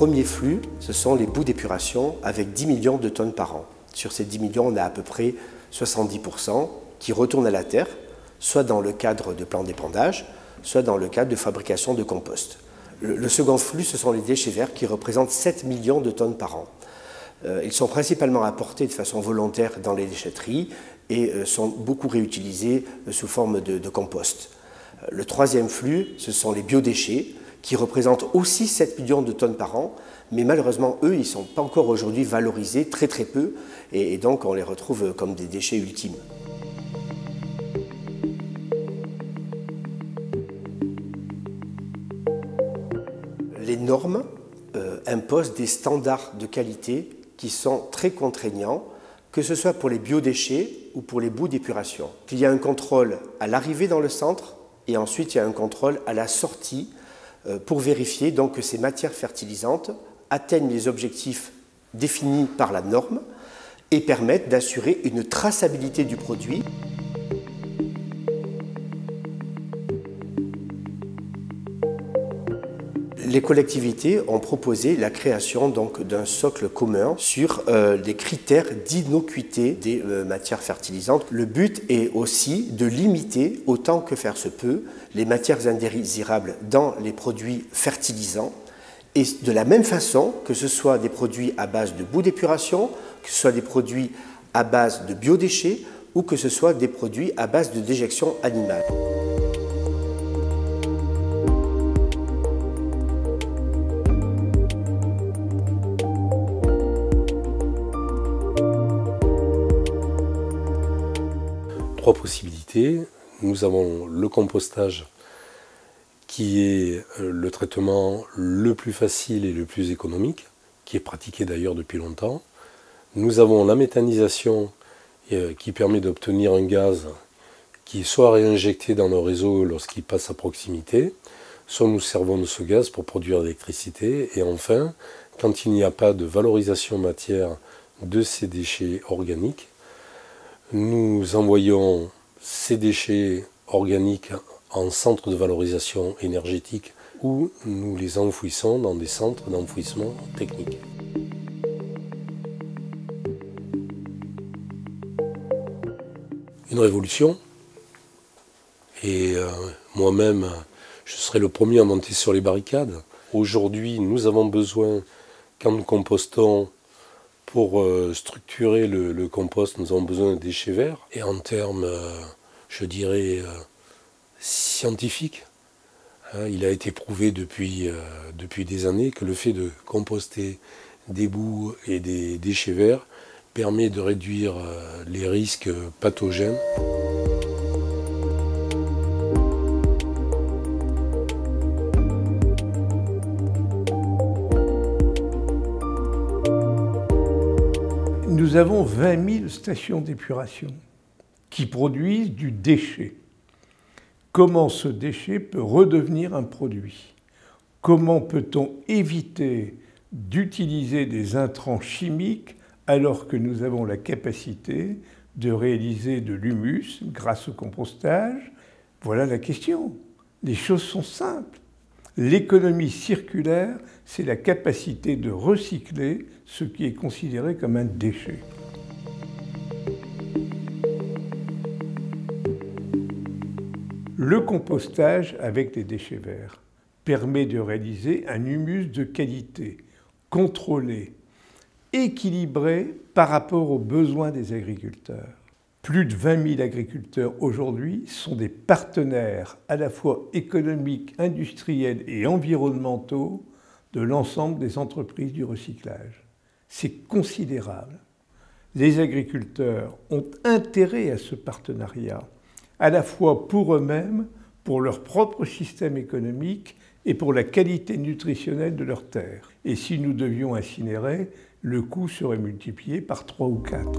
premier flux, ce sont les boues d'épuration avec 10 millions de tonnes par an. Sur ces 10 millions, on a à peu près 70% qui retournent à la terre, soit dans le cadre de plans d'épandage, soit dans le cadre de fabrication de compost. Le second flux, ce sont les déchets verts qui représentent 7 millions de tonnes par an. Ils sont principalement apportés de façon volontaire dans les déchetteries et sont beaucoup réutilisés sous forme de compost. Le troisième flux, ce sont les biodéchets qui représentent aussi 7 millions de tonnes par an, mais malheureusement, eux, ils ne sont pas encore aujourd'hui valorisés, très très peu, et donc on les retrouve comme des déchets ultimes. Les normes imposent des standards de qualité qui sont très contraignants, que ce soit pour les biodéchets ou pour les boues d'épuration. Il y a un contrôle à l'arrivée dans le centre et ensuite il y a un contrôle à la sortie pour vérifier donc que ces matières fertilisantes atteignent les objectifs définis par la norme et permettent d'assurer une traçabilité du produit. Les collectivités ont proposé la création d'un socle commun sur des critères d'innocuité des matières fertilisantes. Le but est aussi de limiter, autant que faire se peut, les matières indésirables dans les produits fertilisants. Et de la même façon, que ce soit des produits à base de boues d'épuration, que ce soit des produits à base de biodéchets ou que ce soit des produits à base de déjection animale. Trois possibilités. Nous avons le compostage qui est le traitement le plus facile et le plus économique, qui est pratiqué d'ailleurs depuis longtemps. Nous avons la méthanisation qui permet d'obtenir un gaz qui est soit réinjecté dans le réseau lorsqu'il passe à proximité, soit nous servons de ce gaz pour produire l'électricité. Et enfin, quand il n'y a pas de valorisation matière de ces déchets organiques, nous envoyons ces déchets organiques en centre de valorisation énergétique où nous les enfouissons dans des centres d'enfouissement technique. Une révolution, et moi-même, je serai le premier à monter sur les barricades. Aujourd'hui, nous avons besoin, quand nous compostons, pour structurer le compost, nous avons besoin de déchets verts. Et en termes, je dirais, scientifiques, il a été prouvé depuis des années que le fait de composter des boues et des déchets verts permet de réduire les risques pathogènes. Nous avons 20 000 stations d'épuration qui produisent du déchet. Comment ce déchet peut redevenir un produit? Comment peut-on éviter d'utiliser des intrants chimiques alors que nous avons la capacité de réaliser de l'humus grâce au compostage? Voilà la question. Les choses sont simples. L'économie circulaire, c'est la capacité de recycler ce qui est considéré comme un déchet. Le compostage avec les déchets verts permet de réaliser un humus de qualité, contrôlé, équilibré par rapport aux besoins des agriculteurs. Plus de 20 000 agriculteurs aujourd'hui sont des partenaires à la fois économiques, industriels et environnementaux de l'ensemble des entreprises du recyclage. C'est considérable. Les agriculteurs ont intérêt à ce partenariat, à la fois pour eux-mêmes, pour leur propre système économique et pour la qualité nutritionnelle de leurs terres. Et si nous devions incinérer, le coût serait multiplié par 3 ou 4.